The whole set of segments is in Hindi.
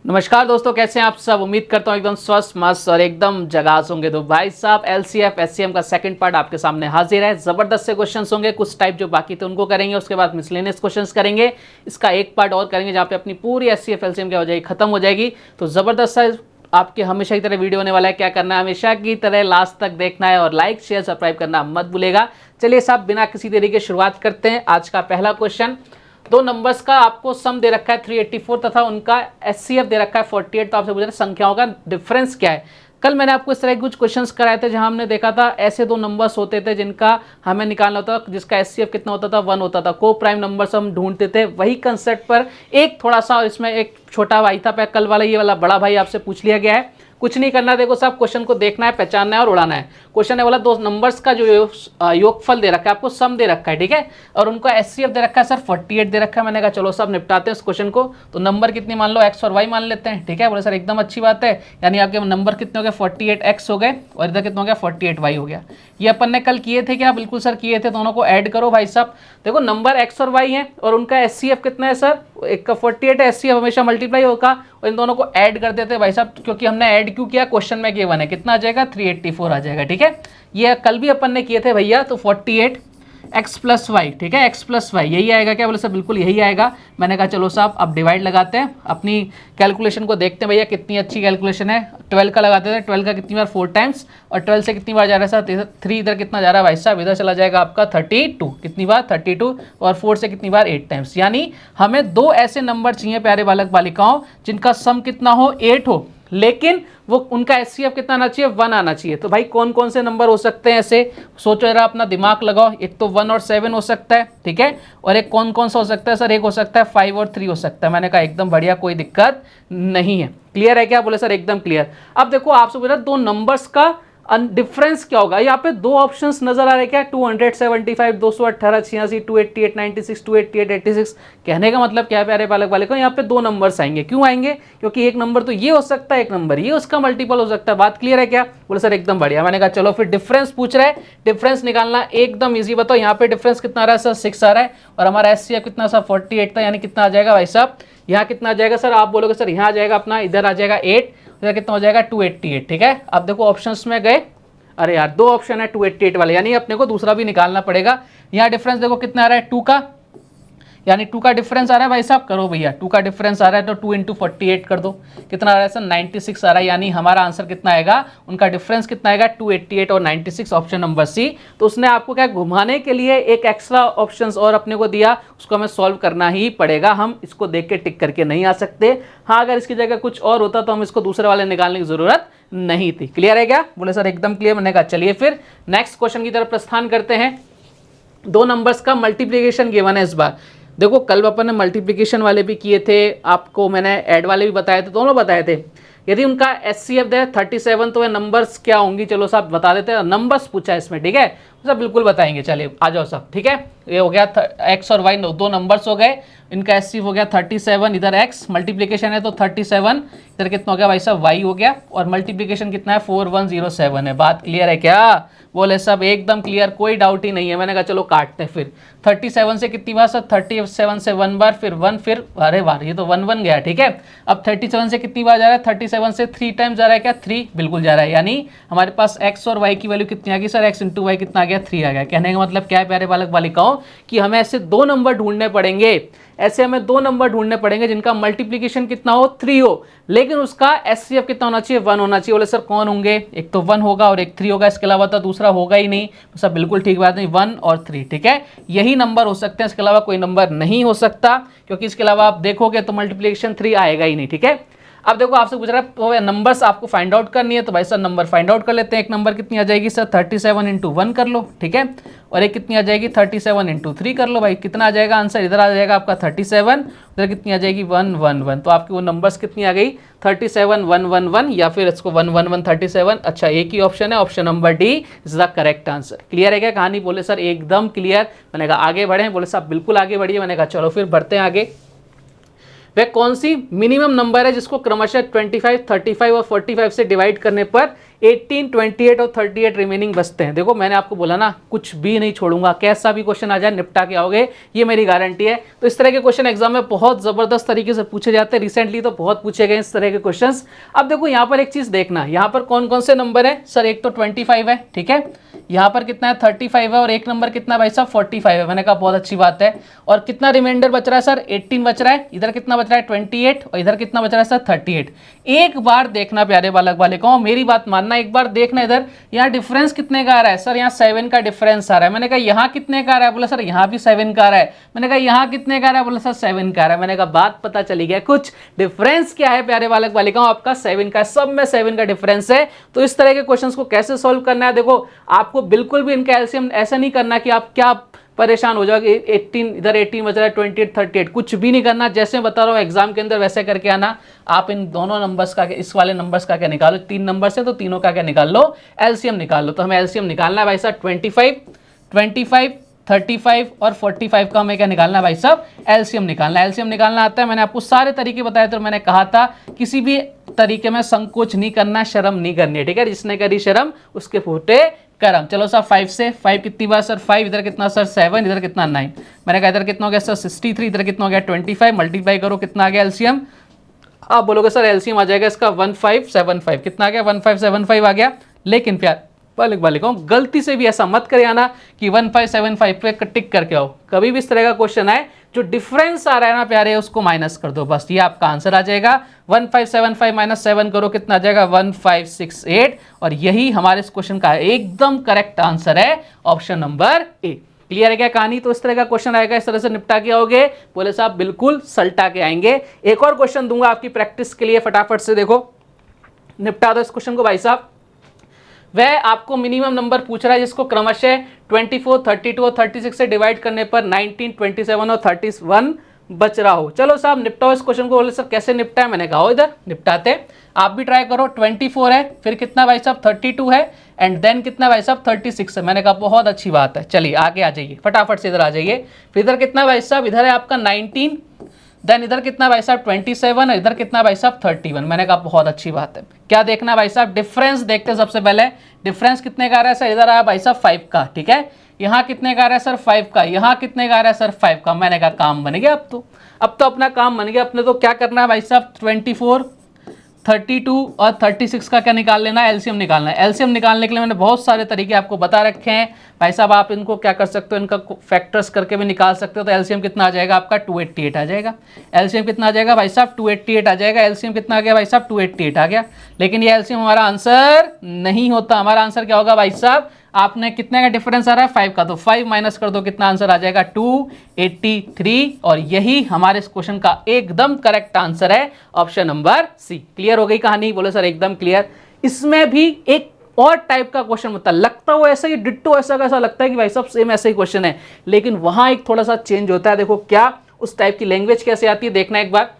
नमस्कार दोस्तों, कैसे हैं आप सब। उम्मीद करता हूँ एकदम स्वस्थ मस्त और एकदम झकास होंगे। तो भाई साहब एलसीएफ एससीएम का सेकंड पार्ट आपके सामने हाजिर है। जबरदस्त से क्वेश्चंस होंगे, कुछ टाइप जो बाकी थे उनको करेंगे, उसके बाद मिसलेनियस क्वेश्चंस करेंगे। इसका एक पार्ट और करेंगे जहाँ पे अपनी पूरी एलसीएफ एलसीएम क्या हो जाएगी, खत्म हो जाएगी। तो जबरदस्त सा आपके हमेशा की तरह वीडियो होने वाला है। क्या करना है, हमेशा की तरह लास्ट तक देखना है और लाइक शेयर सब्सक्राइब करना मत भूलेगा। चलिए साहब बिना किसी देरी के शुरुआत करते हैं। आज का पहला क्वेश्चन, दो नंबर्स का आपको सम दे रखा है 384 तथा उनका एचसीएफ दे रखा है 48। तो आपसे पूछ रहे संख्याओं का डिफरेंस क्या है। कल मैंने आपको इस तरह के कुछ क्वेश्चंस कराए थे जहां हमने देखा था ऐसे दो नंबर्स होते थे जिनका हमें निकालना होता था, जिसका एचसीएफ कितना होता था, 1 होता था। को प्राइम नंबर्स हम ढूंढते थे। वही कंसेप्ट पर एक थोड़ा सा इसमें एक छोटा भाई था, कल वाला ये वाला बड़ा भाई आपसे पूछ लिया गया है। कुछ नहीं करना, देखो साहब क्वेश्चन को देखना है, पहचानना है और उड़ाना है। क्वेश्चन है वाला दो नंबर्स का जो योगफल दे रखा है, आपको सम दे रखा है, ठीक है, और उनका एचसीएफ दे रखा है सर 48 दे रखा है। मैंने कहा चलो सब निपटाते हैं इस क्वेश्चन को। तो नंबर कितनी मान लो, एक्स और वाई मान लेते हैं, ठीक है। बोले सर एकदम अच्छी बात है, यानी आपके नंबर कितने हो गए 48x हो गए और इधर कितना हो गया 48y हो गया। ये अपन ने कल किए थे क्या, बिल्कुल सर किए थे। दोनों को ऐड करो भाई साहब। देखो नंबर एक्स और वाई है और उनका एचसीएफ कितना है सर, एक का 48 है, एचसीएफ हमेशा मल्टीप्लाई होगा और इन दोनों को ऐड कर देते हैं भाई साहब। क्योंकि हमने ऐड क्यों किया, क्वेश्चन में गिवन है, कितना आ जाएगा 384 आ जाएगा, ठीक है। ये कल भी अपन ने किए थे भैया। तो 48x प्लस वाई, ठीक है, x प्लस वाई यही आएगा क्या, बोले सर बिल्कुल यही आएगा। मैंने कहा चलो साहब अब डिवाइड लगाते हैं, अपनी कैलकुलेशन को देखते हैं भैया कितनी अच्छी कैलकुलेशन है। 12 का लगाते थे, 12 का कितनी बार 4 टाइम्स और 12 से कितनी बार जा रहा है सर 3, इधर कितना जा रहा है भाई साहब, इधर चला जाएगा आपका 32, कितनी बार 32 और 4 से कितनी बार 8 टाइम्स। यानी हमें दो ऐसे नंबर चाहिए प्यारे बालक बालिकाओं जिनका सम कितना हो 8 हो, लेकिन वो उनका एचसीएफ कितना आना चाहिए 1 आना चाहिए। तो भाई कौन कौन से नंबर हो सकते हैं ऐसे, सोचो जरा, अपना दिमाग लगाओ। एक तो 1 और 7 हो सकता है, ठीक है, और एक कौन कौन सा हो सकता है सर, एक हो सकता है 5 और 3 हो सकता है। मैंने कहा एकदम बढ़िया, कोई दिक्कत नहीं है। क्लियर है क्या, बोले सर एकदम क्लियर। अब देखो आपसे बोला दो नंबर्स का डिफरेंस क्या होगा। यहाँ पे दो ऑप्शंस नजर आ रहे क्या, 275, 218, 86, 288, 96, 288, 86। कहने का मतलब क्या है प्यारे बालक बालिका, यहाँ पे दो नंबर्स आएंगे। क्यों आएंगे, क्योंकि एक नंबर तो ये हो सकता है, एक नंबर ये उसका मल्टीपल हो सकता है। बात क्लियर है क्या, बोले सर एकदम बढ़िया। मैंने कहा चलो फिर डिफरेंस पूछ रहा है, डिफरेंस निकालना एकदम ईजी। बताओ यहाँ पे डिफरेंस कितना आ रहा है सर 6 आ रहा है और हमारा एचसीएफ कितना सर 48 था, यानी कितना आ जाएगा भाई साहब, यहाँ कितना आ जाएगा सर, आप बोलोगे सर यहाँ आ जाएगा अपना, इधर आ जाएगा 8, इधर कितना हो जाएगा 288, ठीक है। अब देखो ऑप्शंस में गए, अरे यार दो ऑप्शन है 288 वाले, यानी अपने को दूसरा भी निकालना पड़ेगा। यहाँ डिफरेंस देखो कितना आ रहा है 2 का, यानी 2 का डिफरेंस आ रहा है भाई साहब, करो भैया 2 का डिफरेंस आ रहा है तो 2 × 48 कर दो, कितना आ रहा है सर 96 आ रहा है। यानी हमारा आंसर कितना आएगा, उनका डिफरेंस कितना आएगा 288 और 96, ऑप्शन नंबर सी। तो उसने आपको क्या घुमाने के लिए एक एक्स्ट्रा ऑप्शंस और अपने को दिया, उसको हमें सॉल्व करना ही पड़ेगा। हम इसको देख के टिक करके नहीं आ सकते। हाँ अगर इसकी जगह कुछ और होता तो हम इसको दूसरे वाले निकालने की जरूरत नहीं थी। क्लियर है क्या, बोले सर एकदम क्लियर। मैंने कहा चलिए फिर नेक्स्ट क्वेश्चन की तरफ प्रस्थान करते हैं। दो नंबर्स का मल्टीप्लिकेशन गिवन है इस बार। देखो कल अपन ने मल्टीप्लिकेशन वाले भी किए थे, आपको मैंने ऐड वाले भी बताए थे, दोनों बताए थे। यदि उनका एचसीएफ दे 37 तो वे नंबर्स क्या होंगी, चलो साहब बता देते हैं। नंबर्स पूछा है इसमें, ठीक है, सब बिल्कुल बताएंगे। चलिए आ जाओ सब, ठीक है। ये हो गया एक्स और वाई, दो नंबर्स हो गए, इनका एचसीएफ हो गया 37, इधर एक्स मल्टीप्लिकेशन है तो 37, इधर कितना हो गया भाई साहब वाई हो गया, और मल्टीप्लिकेशन कितना है 4107 है। बात क्लियर है क्या, बोले सब एकदम क्लियर, कोई डाउट ही नहीं है। मैंने कहा चलो काटते हैं फिर। 37 से कितनी बार सर, 37 से 1 बार, फिर 1, फिर अरे बार ये तो 1 1 गया, ठीक है। अब 37 से कितनी बार जा रहा है, 37 से 3 टाइम्स जा रहा है क्या, 3 बिल्कुल जा रहा है। यानी हमारे पास एक्स और वाई की वैल्यू कितनी आ गई सर, एक्स इंटू वाई कितना आ गया 3 आ गया। कहने का मतलब क्या है प्यारे बालक बालिकाओं, कि हमें ऐसे दो नंबर ढूंढने पड़ेंगे, ऐसे हमें दो नंबर ढूंढने पड़ेंगे जिनका मल्टीप्लिकेशन कितना हो 3 हो, लेकिन उसका एचसीएफ कितना होना चाहिए 1 होना चाहिए। बोले सर कौन होंगे, एक तो 1 होगा और एक 3 होगा, इसके अलावा तो दूसरा होगा ही नहीं। तो सब बिल्कुल ठीक बात नहीं, 1 और 3, ठीक है, यही नंबर हो सकते हैं, इसके अलावा कोई नंबर नहीं हो सकता, क्योंकि इसके अलावा आप देखोगे तो मल्टीप्लिकेशन 3 आएगा ही नहीं, ठीक है। अब देखो आपसे पूछ रहा है तो नंबर्स आपको फाइंड आउट करनी है, तो भाई सर नंबर फाइंड आउट कर लेते हैं। एक नंबर कितनी आ जाएगी सर 37 × 1 कर लो, ठीक है, और एक कितनी आ जाएगी 37 × 3 कर लो। भाई कितना आ जाएगा आंसर, इधर आ जाएगा आपका 37, उधर कितनी आ जाएगी 1 1 1। तो आपकी वो नंबर्स कितनी आ गई 37 1 1 1, या फिर इसको 1 1 1 37। अच्छा एक ही ऑप्शन है, option number D is the correct answer. Clear है क्या कहानी, बोले सर एकदम क्लियर। मैंने कहा आगे बढ़े, बोले सर बिल्कुल आगे बढ़िए। मैंने कहा चलो फिर बढ़ते हैं आगे। वह कौन सी मिनिमम नंबर है जिसको क्रमशः 25, 35 और 45 से डिवाइड करने पर 18, 28 और 38 रिमेनिंग बचते हैं। देखो मैंने आपको बोला ना कुछ भी नहीं छोड़ूंगा, कैसा भी क्वेश्चन आ जाए निपटा के आओगे, ये मेरी गारंटी है। तो इस तरह के क्वेश्चन एग्जाम में बहुत जबरदस्त तरीके से पूछे जाते हैं, रिसेंटली तो बहुत पूछे गए इस तरह के क्वेश्चंस। अब देखो यहाँ पर एक चीज देखना, यहाँ पर कौन कौन से नंबर है सर, एक तो 25 है, ठीक है, यहाँ पर कितना है 35 है, और एक नंबर कितना भाई साहब 45 है। मैंने कहा बहुत अच्छी बात है। और कितना रिमाइंडर बच रहा है सर, 18 बच रहा है, इधर कितना बच रहा है 28, और इधर कितना बच रहा है सर 38। एक बार देखना प्यारे बालक बालिकाओं, मेरी बात मानना, एक बार देखना इधर, यहाँ डिफरेंस कितने का आ रहा है सर, यहाँ 7 का डिफरेंस आ रहा है। मैंने कहा यहाँ कितने का आ रहा है, बोला सर यहाँ भी 7 का आ रहा है। मैंने कहा यहाँ कितने का आ रहा है, बोला सर 7 का आ रहा है। मैंने कहा बात पता चली गया, कुछ डिफरेंस क्या है प्यारे बालक बालिकाओं, आपका 7 का, सब में 7 का डिफरेंस है। तो इस तरह के क्वेश्चंस को कैसे सॉल्व करना है, देखो आपको बिल्कुल भी इनका एलसीएम ऐसा नहीं करना कि आप क्या परेशान हो जाओगे, 18 इधर 18 बच रहा है, 28 38, कुछ भी नहीं करना। जैसे बता रहा हूँ एग्जाम के अंदर वैसे करके आना। आप इन दोनों नंबर्स का, इस वाले नंबर्स का क्या निकालो, 3 नंबर से तो तीनों का क्या निकाल लो, एलसीएम निकाल लो। तो हमें एलसीएम निकालना है भाई साहब 25, 35 और 45 का हमें क्या निकालना है भाई साहब, एलसीएम निकालना है। एलसीएम निकालना आता है, मैंने आपको सारे तरीके बताए थे। मैंने कहा था किसी भी तरीके में संकोच नहीं करना, शर्म नहीं करनी है, ठीक है, जिसने करी शर्म उसके फूटे करम। चलो सर 5 से, 5 कितनी बार सर 5, इधर कितना सर 7, इधर कितना 9। मैंने कहा इधर कितना हो गया सर 63, इधर कितना हो गया 25, मल्टीप्लाई करो कितना आ गया एलसीएम। आप बोलोगे सर एलसीएम आ जाएगा इसका 1575, कितना आ गया 1575 आ गया। लेकिन प्यार बालक बालिकाओं गलती से भी ऐसा मत करे आना कि 1575 पे टिक करके आओ। कभी भी इस तरह का क्वेश्चन आए जो डिफरेंस आ रहा है ना प्यारे, उसको माइनस कर दो, बस ये आपका आंसर आ जाएगा। 1575 माइनस 7 करो कितना आ जाएगा 1568, और यही हमारे इस क्वेश्चन का एकदम करेक्ट आंसर है, ऑप्शन नंबर ए। क्लियर है क्या कहानी? तो इस तरह का क्वेश्चन आएगा, इस तरह से निपटा के आओगे, बोले साहब बिल्कुल सल्टा के आएंगे। एक और क्वेश्चन दूंगा आपकी प्रैक्टिस के लिए, फटाफट से देखो निपटा दो इस क्वेश्चन को भाई साहब। वह आपको मिनिमम नंबर पूछ रहा है जिसको क्रमशः 24, 32 और 36 से डिवाइड करने पर 19, 27 और 31 बच रहा हो। चलो साहब निपटाओ इस क्वेश्चन को। बोले सर कैसे निपटा है, मैंने कहा इधर निपटाते, आप भी ट्राई करो। 24 है, फिर कितना भाई साहब 32 है, एंड देन कितना भाई साहब 36 है। मैंने कहा बहुत अच्छी बात है, चलिए आगे आ जाइए, फटाफट से इधर आ जाइए। फिर इधर कितना भाई साहब, इधर है आपका 19, देन इधर कितना भाई साहब 27, और इधर कितना भाई साहब 31। मैंने कहा बहुत अच्छी बात है। क्या देखना भाई साहब, डिफरेंस देखते हैं सबसे पहले। डिफरेंस कितने का आ रहा है सर, इधर आया भाई साहब 5 का, ठीक है, यहाँ कितने का आ रहा है सर 5 का, यहाँ कितने का आ रहा है सर 5 का। मैंने कहा काम बन गया, अब तो अपना काम बन गया। अपने तो क्या करना है भाई साहब 24, 32 और 36 का क्या निकाल लेना है, एलसीएम निकालना है। एलसीएम निकालने के लिए मैंने बहुत सारे तरीके आपको बता रखे हैं भाई साहब। आप इनको क्या कर सकते हो, इनका फैक्टर्स करके भी निकाल सकते हो। तो एलसीएम कितना आ जाएगा आपका 288 आ जाएगा। एलसीएम कितना आ जाएगा भाई साहब 288 आ जाएगा। एलसीएम कितना आ गया भाई साहब 288 आ गया। लेकिन ये एलसीएम हमारा आंसर नहीं होता। हमारा आंसर क्या होगा भाई साहब, आपने कितने का डिफरेंस आ रहा है 5 का, तो 5 माइनस कर दो, कितना आंसर आ जाएगा 283। और यही हमारे इस क्वेश्चन का एकदम करेक्ट आंसर है, ऑप्शन नंबर सी। क्लियर हो गई कहानी? बोले सर एकदम क्लियर। इसमें भी एक और टाइप का क्वेश्चन होता है, लगता हो ऐसा ही डिट्टो ऐसा कैसा लगता है कि भाई साहब सेम ऐसा ही क्वेश्चन है, लेकिन वहां एक थोड़ा सा चेंज होता है। देखो क्या उस टाइप की लैंग्वेज कैसे आती है, देखना एक बार।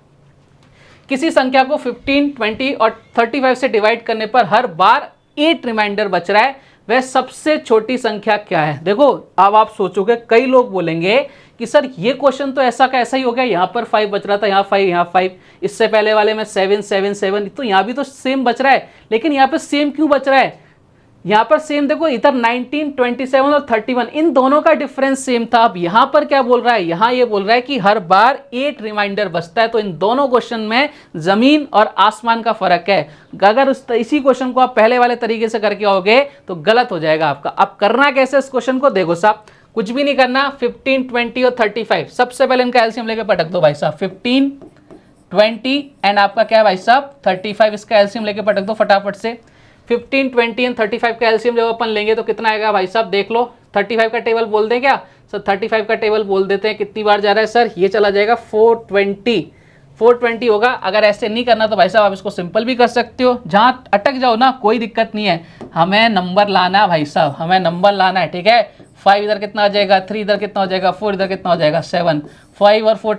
किसी संख्या को 15, 20 और 35 से डिवाइड करने पर हर बार 8 रिमाइंडर बच रहा है, वह सबसे छोटी संख्या क्या है। देखो अब आप सोचोगे, कई लोग बोलेंगे कि सर ये क्वेश्चन तो ऐसा का ऐसा ही हो गया, यहाँ पर 5 बच रहा था, यहाँ 5, यहाँ 5, इससे पहले वाले में 7, 7, 7, तो यहाँ भी तो सेम बच रहा है, लेकिन यहाँ पर सेम क्यों बच रहा है? यहाँ पर सेम देखो, इधर 19, 27 और 31, इन दोनों का डिफरेंस सेम था। अब यहाँ पर क्या बोल रहा है, यहाँ ये बोल रहा है कि हर बार 8 रिमाइंडर बचता है। तो इन दोनों क्वेश्चन में जमीन और आसमान का फर्क है। अगर इसी क्वेश्चन को आप पहले वाले तरीके से करके आओगे तो गलत हो जाएगा आपका। अब करना कैसे इस क्वेश्चन को, देखो साहब कुछ भी नहीं करना। 15, 20 और 35 सबसे पहले इनका एलसीएम लेके पटक दो भाई साहब। 15, 20 एंड आपका क्या है भाई साहब 35, इसका एलसीएम लेके पटक दो फटाफट से। 15, 20 एंड 35 का एलसीएम जब अपन लेंगे तो कितना आएगा भाई साहब, देख लो। 35 का टेबल बोल दें क्या सर, 35 का टेबल बोल देते हैं। कितनी बार जा रहा है सर, ये चला जाएगा 420 होगा। अगर ऐसे नहीं करना तो भाई साहब आप इसको सिंपल भी कर सकते हो, जहाँ अटक जाओ ना कोई दिक्कत नहीं है। हमें नंबर लाना है भाई साहब, हमें नंबर लाना है, ठीक है। 5 इधर कितना आ जाएगा 3, इधर कितना हो जाएगा 4, इधर कितना हो जाएगा 7, 5 और 4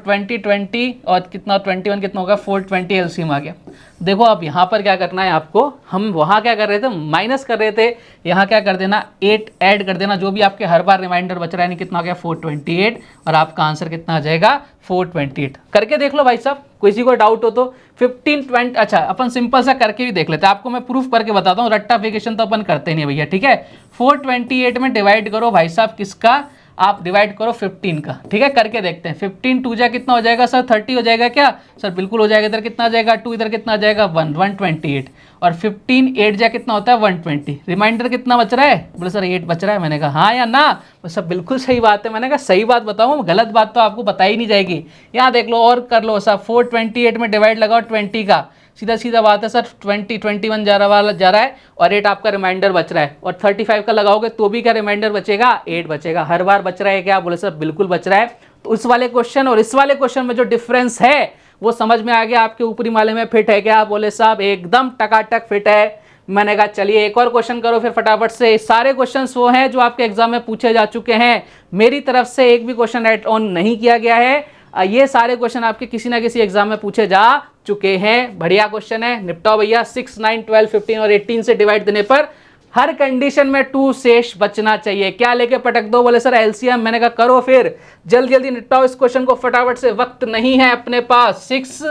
20 और कितना 21 कितना होगा 420 एलसीएम आ गया। देखो अब यहाँ पर क्या करना है आपको, हम वहाँ क्या कर रहे थे माइनस कर रहे थे, यहाँ क्या कर देना 8 ऐड कर देना, जो भी आपके हर बार रिमाइंडर बच रहा है, कितना आ गया 428 और आपका आंसर कितना आ जाएगा 428। करके देख लो भाई साहब, किसी को डाउट हो तो 15 20। अच्छा अपन सिंपल सा करके भी देख लेते हैं, आपको मैं प्रूफ करके बताता हूँ, रट्टाफिकेशन तो अपन करते नहीं भैया, ठीक है। 428 में डिवाइड करो भाई साहब किसका, आप डिवाइड करो 15 का, ठीक है। करके देखते हैं 15 2 जा कितना हो जाएगा सर 30 हो जाएगा क्या सर, बिल्कुल हो जाएगा। इधर कितना आ जाएगा 2, इधर कितना आ जाएगा 1, 128 और 15 8 जा कितना होता है 120। रिमाइंडर कितना बच रहा है, बोले सर 8 बच रहा है। मैंने कहा हाँ या ना, सब बिल्कुल सही बात है। मैंने कहा सही बात बताऊँ, गलत बात तो आपको बताई नहीं जाएगी। यहाँ देख लो और कर लो सब, 428 में डिवाइड लगाओ 20 का, सीधा सीधा बात है सर 21 जा रहा है और 8 आपका रिमाइंडर बच रहा है, और 35 का लगाओगे तो भी क्या रिमाइंडर बचेगा 8 बचेगा। हर बार बच रहा है क्या, बोले सर बिल्कुल बच रहा है। तो उस वाले क्वेश्चन और इस वाले क्वेश्चन में जो डिफरेंस है वो समझ में आ गया, आपके ऊपरी माले में फिट है क्या, बोले साहब एकदम टकाटक फिट है। मैंने कहा चलिए एक और क्वेश्चन करो फिर फटाफट से। सारे क्वेश्चंस वो हैं जो आपके एग्जाम में पूछे जा चुके हैं, मेरी तरफ से एक भी क्वेश्चन एड ऑन नहीं किया गया है। ये सारे क्वेश्चन आपके किसी ना किसी एग्जाम में पूछे जा चुके हैं। बढ़िया क्वेश्चन है, निपटाओ भैया। 6 9 12 15 और 18 से डिवाइड देने पर हर कंडीशन में 2 शेष बचना चाहिए। क्या लेके पटक दो, बोले सर एलसीएम। मैंने कहा करो फिर, जल्दी जल्दी निपटाओ इस क्वेश्चन को फटाफट से, वक्त नहीं है अपने पास। 6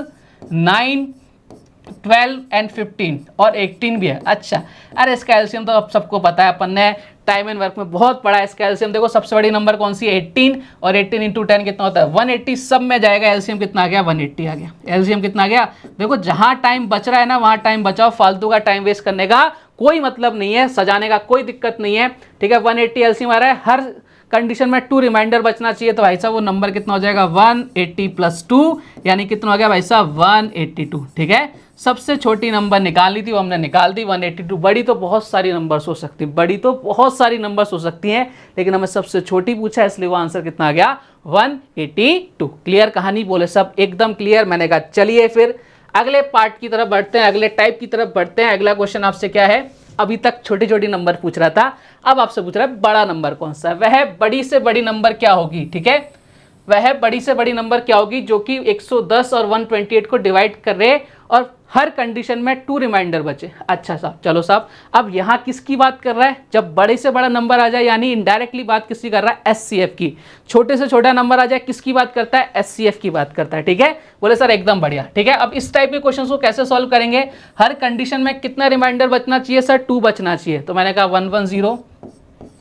9 12 एंड 15 और 18 भी है। अच्छा, अरे इसका एलसीएम तो अब सबको पता है, अपन ने टाइम एंड वर्क में बहुत पढ़ा है इसका एलसीएम। देखो सबसे बड़ी नंबर कौन सी है 18, और 18 इंटू 10 कितना होता है 180, सब में जाएगा। एलसीएम कितना आ गया 180 आ गया। एलसीएम कितना आ गया, देखो जहां टाइम बच रहा है ना वहां टाइम बचाओ, फालतू का टाइम वेस्ट करने का कोई मतलब नहीं है, सजाने का कोई दिक्कत नहीं है, ठीक है। 180 एलसीएम आ रहा है, हर कंडीशन में 2 रिमाइंडर बचना चाहिए, तो भाई साहब वो नंबर कितना हो जाएगा 180 प्लस 2 यानी कितना हो गया भाई साहब 182, ठीक है। सबसे छोटी नंबर निकालनी थी वो हमने निकाल दी 182। बड़ी तो बहुत सारी नंबर्स हो सकती है, बड़ी तो बहुत सारी नंबर्स हो सकती हैं, लेकिन हमें सबसे छोटी पूछा है इसलिए वो आंसर कितना आ गया 182। क्लियर कहानी, बोले सब एकदम क्लियर। मैंने कहा चलिए फिर अगले पार्ट की तरफ बढ़ते हैं, अगले टाइप की तरफ बढ़ते हैं। अगला क्वेश्चन आपसे क्या है, अभी तक छोटी छोटी नंबर पूछ रहा था, अब आपसे पूछ रहा है बड़ा नंबर कौन सा है। वह बड़ी से बड़ी नंबर क्या होगी, ठीक है। वह बड़ी से बड़ी नंबर क्या होगी जो कि 110 और 128 को डिवाइड कर रहे और हर कंडीशन में 2 रिमाइंडर बचे। अच्छा साहब, चलो साहब, अब यहाँ किसकी बात कर रहा है, जब बड़े से बड़ा नंबर आ जाए यानी इनडायरेक्टली बात किसकी कर रहा है एचसीएफ की। छोटे से छोटा नंबर आ जाए किसकी बात करता है एचसीएफ की बात करता है, ठीक है। बोले सर एकदम बढ़िया, ठीक है। अब इस टाइप के क्वेश्चन को कैसे सॉल्व करेंगे, हर कंडीशन में कितना रिमाइंडर बचना चाहिए सर 2 बचना चाहिए। तो मैंने कहा 110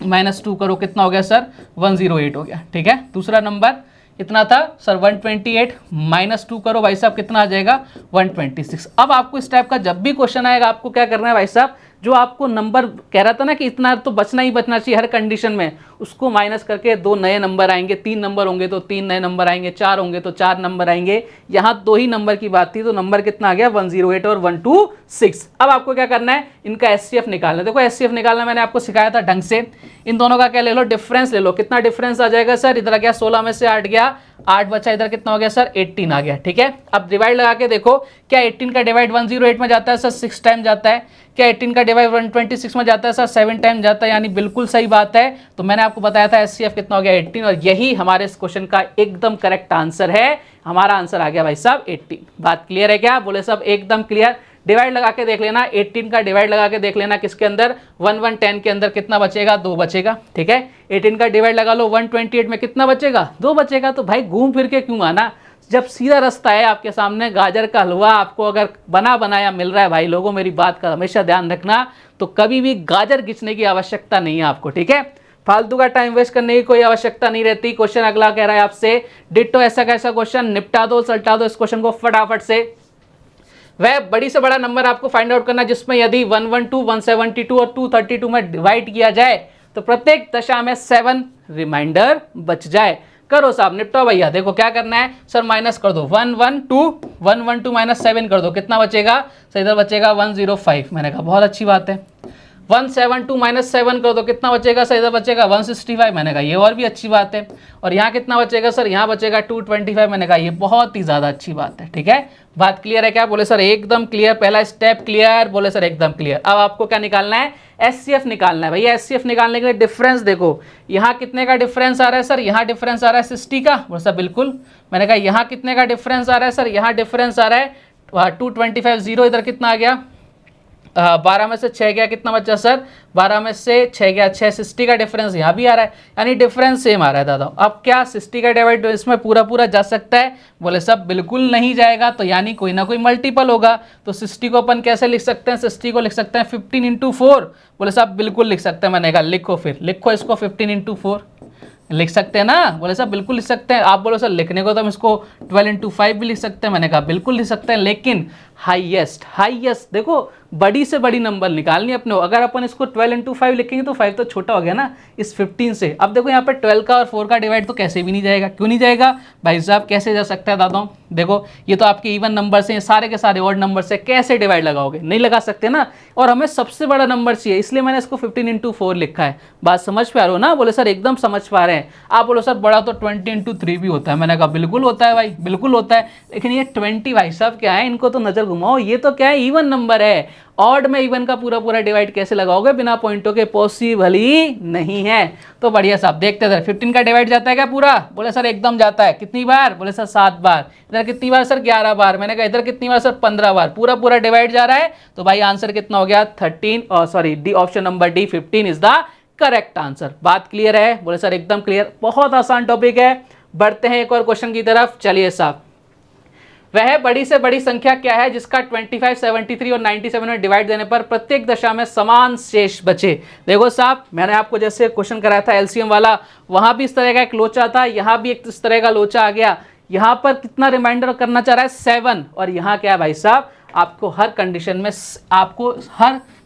माइनस 2 करो कितना हो गया सर 108 हो गया, ठीक है। दूसरा नंबर इतना था सर 128 माइनस 2 करो भाई साहब कितना आ जाएगा 126। अब आपको इस टाइप का जब भी क्वेश्चन आएगा आपको क्या करना है भाई साहब, जो आपको नंबर कह रहा था ना कि इतना तो बचना ही बचना चाहिए हर कंडीशन में, उसको माइनस करके 2 नए नंबर आएंगे, 3 नंबर होंगे तो 3 नए नंबर आएंगे, 4 होंगे तो 4 नंबर आएंगे। यहाँ 2 ही नंबर की बात थी तो नंबर कितना आ गया 108 और 126। अब आपको क्या करना है, इनका एचसीएफ निकालना है। देखो एचसीएफ निकालना मैंने आपको सिखाया था ढंग से। इन दोनों का क्या ले लो, डिफरेंस ले लो। कितना डिफरेंस आ जाएगा सर, इधर आ गया 16 में से 8 गया, 8 बचा, इधर कितना हो गया सर 18 आ गया, ठीक है। अब डिवाइड लगा के देखो, क्या 18 का डिवाइड 108 में जाता है सर 6 टाइम जाता है, क्या 18 का डिवाइड 126 में जाता है सर 7 टाइम जाता है, यानी बिल्कुल सही बात है। तो मैंने आपको बताया था एचसीएफ कितना हो गया 18, और यही हमारे इस क्वेश्चन का एकदम करेक्ट आंसर है। हमारा आंसर आ गया भाई साहब 18। बात क्लियर है क्या, बोले सब एकदम क्लियर। डिवाइड लगा के देख लेना, 18 का डिवाइड लगा के देख लेना किसके अंदर 1110 के अंदर कितना बचेगा 2 बचेगा, ठीक है। 18 का डिवाइड लगा लो 128 में कितना बचेगा 2 बचेगा। तो भाई घूम फिर के क्यों आना, जब सीधा रास्ता है आपके सामने, गाजर का हलवा आपको अगर बना बनाया मिल रहा है, भाई लोगों मेरी बात का हमेशा ध्यान रखना, तो कभी भी गाजर घिसने की आवश्यकता नहीं है आपको, ठीक है। फालतू का टाइम वेस्ट करने की कोई आवश्यकता नहीं रहती। क्वेश्चन अगला कह रहा है आपसे डिट्टो ऐसा कैसा क्वेश्चन, निपटा दो सल्टा दो इस क्वेश्चन को फटाफट से। वह बड़ी से बड़ा नंबर आपको फाइंड आउट करना जिसमें यदि 112 172 और 232 में डिवाइड किया जाए तो प्रत्येक दशा में 7 रिमाइंडर बच जाए। करो साहब, निपटाओ भैया। देखो क्या करना है सर, माइनस कर दो 112 माइनस 7 कर दो, कितना बचेगा सर, इधर बचेगा 105। मैंने कहा बहुत अच्छी बात है। 172 माइनस 7 करो तो कितना बचेगा सर, इधर बचेगा 165। मैंने कहा ये और भी अच्छी बात है। और यहाँ कितना बचेगा सर, यहाँ बचेगा 225। मैंने कहा ये बहुत ही ज़्यादा अच्छी बात है। ठीक है, बात क्लियर है क्या? बोले सर एकदम क्लियर, पहला स्टेप क्लियर। बोले सर एकदम क्लियर। अब आपको क्या निकालना है, एचसीएफ निकालना है। भैया एचसीएफ निकालने के लिए डिफरेंस देखो, यहाँ कितने का डिफरेंस आ रहा है सर, यहाँ डिफरेंस आ रहा है 60 का। बोले सर बिल्कुल। मैंने कहा यहाँ कितने का डिफरेंस आ रहा है सर, यहाँ डिफरेंस आ रहा है 225। जीरो इधर कितना आ गया, 12 में से 6 गया, कितना बचा सर, 12 में से 6 गया 6। 60 का डिफरेंस यहाँ भी आ रहा है, यानी डिफरेंस सेम आ रहा है दादा। अब क्या 60 का डिवाइड इसमें पूरा पूरा जा सकता है? बोले सब बिल्कुल नहीं जाएगा, तो यानी कोई ना कोई मल्टीपल होगा। तो 60 को अपन कैसे लिख सकते हैं, 60 को लिख सकते हैं 15 इंटू 4। बोले साहब बिल्कुल लिख सकते हैं। मैंने कहा लिखो, फिर लिखो इसको 15 इंटू 4 लिख सकते हैं ना। बोले सर बिल्कुल लिख सकते हैं। आप बोलो सर लिखने को तो हम इसको 12 इंटू 5 भी लिख सकते हैं। मैंने कहा बिल्कुल लिख सकते हैं, लेकिन हाईएस्ट देखो, बड़ी से बड़ी नंबर निकालनी है अपने। अगर अपन इसको 12 इंटू 5 लिखेंगे तो 5 तो छोटा हो गया ना इस 15 से। अब देखो यहाँ पे 12 का और 4 का डिवाइड तो कैसे भी नहीं जाएगा। क्यों नहीं जाएगा भाई साहब, कैसे जा सकता है दादा? देखो ये तो आपके इवन नंबर से, सारे के सारे ऑड नंबर से कैसे डिवाइड लगाओगे, नहीं लगा सकते ना। और हमें सबसे बड़ा नंबर चाहिए, इसलिए मैंने इसको 15 इंटू 4 लिखा है। बात समझ पा रहे हो ना? बोले सर एकदम समझ पा रहे हैं। आप बोलो सर बड़ा तो 20 इंटू 3 भी होता है। मैंने कहा बिल्कुल होता है भाई, बिल्कुल होता है। लेकिन ये 20 भाई साहब क्या है, इनको तो नजर घुमाओ, ये तो क्या है, इवन नंबर है। ऑड में इवन का पूरा पूरा डिवाइड कैसे लगाओगे बिना पॉइंटों के? पॉसिबल ही नहीं है। तो बढ़िया साहब देखते सर, 15 का डिवाइड जाता है क्या पूरा? बोले सर एकदम जाता है। कितनी बार? बोले सर 7 बार। इधर कितनी बार सर? 11 बार। मैंने कहा इधर कितनी बार सर? 15 बार। पूरा पूरा डिवाइड जा रहा है। तो भाई आंसर कितना हो गया? 13, sorry D, option number D 15 is the correct answer. बात क्लियर है? बोले सर एकदम क्लियर। बहुत आसान टॉपिक है। बढ़ते हैं एक और क्वेश्चन की तरफ। चलिए साहब, वह बड़ी से बड़ी संख्या क्या है जिसका 25, 73 और 97 में डिवाइड देने पर प्रत्येक दशा में समान शेष बचे? देखो साहब, मैंने आपको जैसे क्वेश्चन कराया था एलसीएम वाला, वहां भी इस तरह का एक लोचा था, यहां भी एक इस तरह का लोचा आ गया। यहां पर कितना रिमाइंडर करना चाह रहा है? 7। और यहां क्या है भाई साहब, आपको हर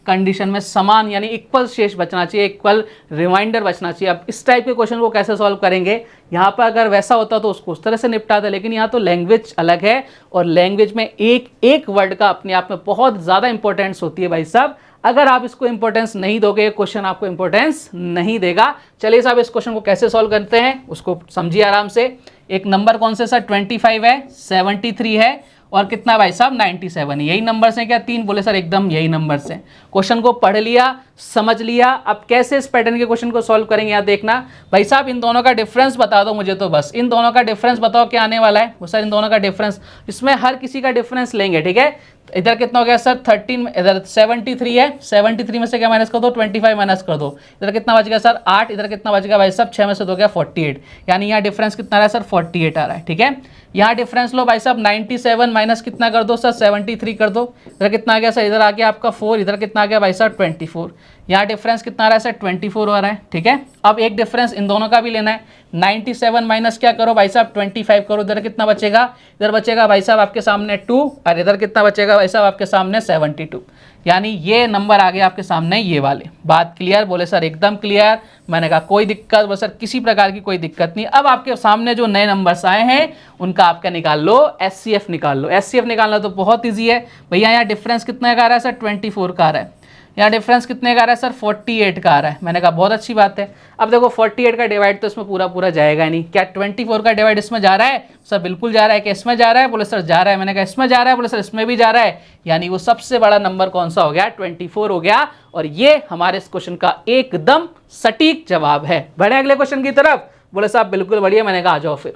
कंडीशन में समान यानी इक्वल शेष बचना चाहिए, इक्वल रिमाइंडर बचना चाहिए। अब इस टाइप के क्वेश्चन को कैसे सॉल्व करेंगे? यहाँ पर अगर वैसा होता तो उसको उस तरह से निपटाते, लेकिन यहाँ तो लैंग्वेज अलग है, और लैंग्वेज में एक एक वर्ड का अपने आप में बहुत ज़्यादा इंपॉर्टेंस होती है भाई साहब। अगर आप इसको इंपॉर्टेंस नहीं दोगे, क्वेश्चन आपको इंपॉर्टेंस नहीं देगा। चलिए साहब, इस क्वेश्चन को कैसे सॉल्व करते हैं उसको समझिए आराम से। एक नंबर कौन से सर? 25 है, 73 है, और कितना भाई साहब? 97। यही नंबर से क्या 3? बोले सर एकदम यही नंबर से। क्वेश्चन को पढ़ लिया, समझ लिया। अब कैसे इस पैटर्न के क्वेश्चन को सॉल्व करेंगे यहाँ देखना। भाई साहब इन दोनों का डिफरेंस बता दो मुझे, तो बस इन दोनों का डिफरेंस बताओ क्या आने वाला है। वो सर इन दोनों का डिफरेंस, इसमें हर किसी का डिफरेंस लेंगे, ठीक है। इधर कितना हो गया सर? 13, इधर 73 है, 73 में से क्या माइनस कर दो? 25 माइनस कर दो। इधर कितना बच गया सर? 8। इधर कितना बच गया भाई साहब? 6 में से 2 गया 48, यानी यहाँ डिफरेंस कितना आ रहा है सर? 48 आ रहा है, ठीक है। यहाँ डिफरेंस लो भाई साहब, 97 माइनस कितना कर दो सर? 73 कर दो। इधर कितना आ गया सर? इधर आ गया आपका 4। इधर कितना आ गया भाई साहब? 24। यहाँ डिफरेंस कितना आ रहा है सर? 24 आ रहा है, ठीक है। अब एक डिफरेंस इन दोनों का भी लेना है। 97 माइनस क्या करो भाई साहब? 25 करो। इधर कितना बचेगा? इधर बचेगा भाई साहब आपके सामने 2, और इधर कितना बचेगा भाई साहब आपके सामने? 72। यानी ये नंबर आ गए आपके सामने, ये वाले। बात क्लियर? बोले सर एकदम क्लियर। मैंने कहा कोई दिक्कत? बोले सर किसी प्रकार की कोई दिक्कत नहीं। अब आपके सामने जो नए नंबर्स आए हैं उनका आपका निकाल लो, एचसीएफ निकाल लो। एचसीएफ निकालना तो बहुत ईजी है भैया। यहाँ डिफरेंस कितने का आ रहा है सर? 24 का आ रहा है। यहाँ डिफरेंस कितने का आ रहा है सर? 48 का आ रहा है। मैंने कहा बहुत अच्छी बात है। अब देखो 48 का डिवाइड तो इसमें पूरा पूरा जाएगा नहीं। क्या 24 का डिवाइड इसमें जा रहा है? सर बिल्कुल जा रहा है। क्या इसमें जा रहा है? बोले सर जा रहा है। मैंने कहा इसमें जा रहा है? बोले सर इसमें भी जा रहा है। यानी वो सबसे बड़ा नंबर कौन सा हो गया? 24 हो गया। और ये हमारे इस क्वेश्चन का एकदम सटीक जवाब है। बढ़े अगले क्वेश्चन की तरफ। बोले साहब बिल्कुल बढ़िया। मैंने कहा आ जाओ फिर।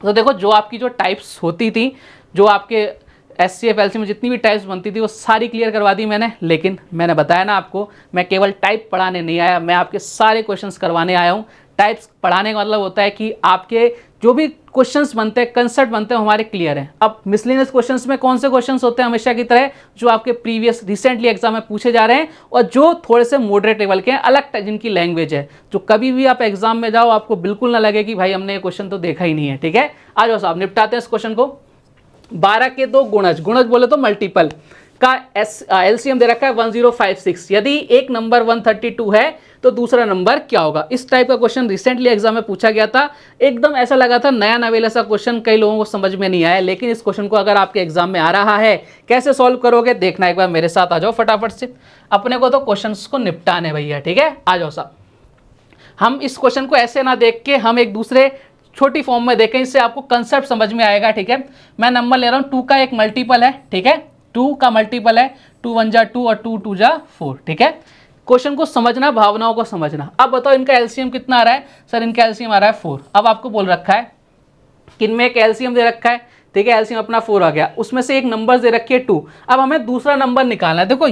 तो देखो जो आपकी जो टाइप्स होती थी, जो आपके एचसीएफ एलसीएम में जितनी भी टाइप्स बनती थी वो सारी क्लियर करवा दी मैंने। लेकिन मैंने बताया ना आपको, मैं केवल टाइप पढ़ाने नहीं आया, मैं आपके सारे क्वेश्चंस करवाने आया हूँ। टाइप्स पढ़ाने का मतलब होता है कि आपके जो भी क्वेश्चंस बनते हैं, कंसेप्ट बनते हैं, हमारे क्लियर हैं। अब मिसलेनियस क्वेश्चंस में कौन से क्वेश्चंस होते हैं? हमेशा की तरह जो आपके प्रीवियस रिसेंटली एग्जाम में पूछे जा रहे हैं, और जो थोड़े से मॉडरेट लेवल के हैं, अलग जिनकी लैंग्वेज है, जो कभी भी आप एग्जाम में जाओ आपको बिल्कुल ना लगे कि भाई हमने ये क्वेश्चन तो देखा ही नहीं है, ठीक है। आ जाओ साहब निपटाते हैं इस क्वेश्चन को। 12 के 2 गुणज, गुणज बोले तो मल्टीपल का एलसीएम दे रखा है 1056, यदि एक नंबर 132 है तो दूसरा नंबर क्या होगा। इस टाइप का क्वेश्चन रिसेंटली एग्जाम में पूछा गया था, एकदम ऐसा लगा था नया नवेला सा क्वेश्चन, कई लोगों को समझ में नहीं आया, लेकिन इस क्वेश्चन को अगर आपके एग्जाम में आ रहा है कैसे सॉल्व करोगे देखना, एक बार मेरे साथ आ जाओ फटाफट से। अपने को तो क्वेश्चंस को निपटाने भैया, ठीक है, आ जाओ साहब। हम इस क्वेश्चन को ऐसे ना देख के हम एक दूसरे छोटी फॉर्म में देखें, इससे आपको कंसेप्ट समझ में आएगा, ठीक है। मैं नंबर ले रहा हूँ 2 का एक मल्टीपल है, ठीक है, 2 का मल्टीपल है, 2 1 जा 2 और 2 2 जा 4, ठीक है। क्वेश्चन को समझना, भावनाओं को समझना। अब बताओ इनका एलसीएम कितना आ रहा है, सर इनका एलसीएम आ रहा है 4। अब आपको बोल रखा है किनमें एक एलसीएम दे रखा है, ठीक है, एलसीएम अपना 4 आ गया, उसमें से एक नंबर दे रखी है 2। अब हमें दूसरा नंबर निकालना है। देखो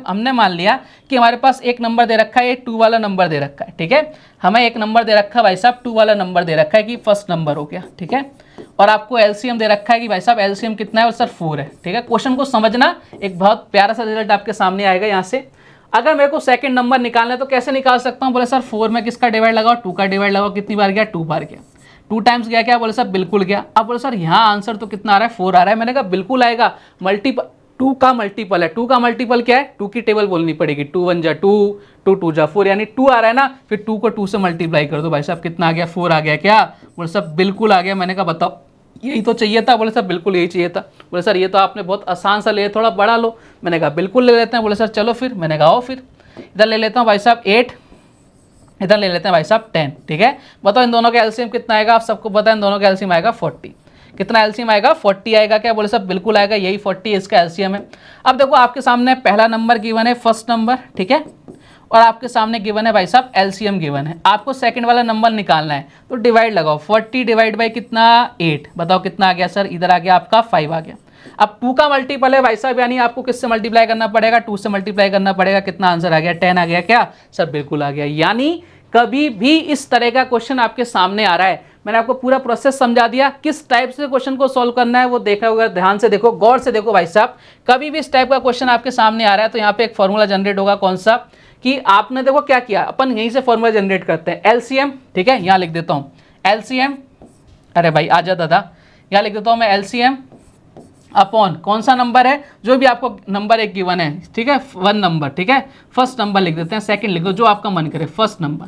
हमने मान लिया कि हमारे पास एक नंबर दे रखा है, ये 2 वाला नंबर दे रखा है, ठीक है। हमें एक नंबर दे रखा है भाई साहब, 2 वाला नंबर दे रखा है कि फर्स्ट नंबर हो गया, ठीक है। और आपको एलसीएम दे रखा है कि भाई साहब एलसीएम कितना है, और सर 4 है, ठीक है। क्वेश्चन को समझना, एक बहुत प्यारा सा रिजल्ट आपके सामने आएगा यहाँ से। अगर मेरे को सेकंड नंबर निकालना है तो कैसे निकाल सकता हूँ, बोले सर 4 में किसका डिवाइड लगाओ, 2 का डिवाइड लगाओ, कितनी बार गया, 2 बार गया, 2 टाइम्स गया क्या, बोले सर बिल्कुल गया। अब बोले सर यहाँ आंसर तो कितना आ रहा है, 4 आ रहा है। मैंने कहा बिल्कुल आएगा, मल्टीपल 2 का मल्टीपल है, 2 का मल्टीपल क्या है, 2 की टेबल बोलनी पड़ेगी, 2 1 जा 2, 2 2 जा 4, यानी 2 आ रहा है ना, फिर 2 को 2 से मल्टीप्लाई कर दो भाई साहब, कितना आ गया, 4 आ गया क्या, बोले सर बिल्कुल आ गया। मैंने कहा बताओ यही तो चाहिए था, बोले सर बिल्कुल यही चाहिए था। बोले सर ये तो आपने बहुत आसान सा ले, थोड़ा बड़ा लो। मैंने कहा बिल्कुल ले लेते हैं। बोले सर चलो फिर। मैंने कहा आओ फिर, इधर ले लेता हूँ भाई साहब 8, इधर ले लेते हैं भाई साहब 10, ठीक है। बताओ इन दोनों का एलसीएम कितना आएगा, आप सबको पता है इन दोनों का एलसीएम आएगा 40। कितना एलसीएम आएगा, 40 आएगा क्या, बोले साहब बिल्कुल आएगा, यही 40 इसका एलसीएम है। अब देखो आपके सामने पहला नंबर गिवन है, फर्स्ट नंबर, ठीक है, और आपके सामने गिवन है भाई साहब एलसीएम गिवन है। आपको सेकंड वाला नंबर निकालना है तो डिवाइड लगाओ, 40 डिवाइड बाई कितना 8, बताओ कितना आ गया सर, इधर आ गया आपका 5 आ गया। अब 2 का मल्टीपल है भाई साहब, यानी आपको किससे मल्टीप्लाई करना पड़ेगा, 2 से मल्टीप्लाई करना पड़ेगा। कितना आंसर आ गया, 10 आ गया क्या, सर बिल्कुल आ गया। यानी कभी भी इस तरह का क्वेश्चन आपके सामने आ रहा है, मैंने आपको पूरा प्रोसेस समझा दिया, किस टाइप से क्वेश्चन को सॉल्व करना है वो देखा होगा, ध्यान से देखो, गौर से देखो भाई साहब। कभी भी इस टाइप का क्वेश्चन आपके सामने आ रहा है तो यहाँ पे एक फॉर्मूला जनरेट होगा, कौन सा, कि आपने देखो क्या किया, अपन यहीं से फॉर्मूला जनरेट करते हैं, एलसीएम, ठीक है, यहाँ लिख देता हूँ एलसीएम, अरे भाई आ जा दादा, यहाँ लिख देता हूँ मैं एलसीएम अपॉन कौन सा नंबर है, जो भी आपको नंबर एक गिवन है, ठीक है, 1 नंबर, ठीक है, फर्स्ट नंबर लिख देते हैं, सेकंड लिख दो, जो आपका मन करे, फर्स्ट नंबर,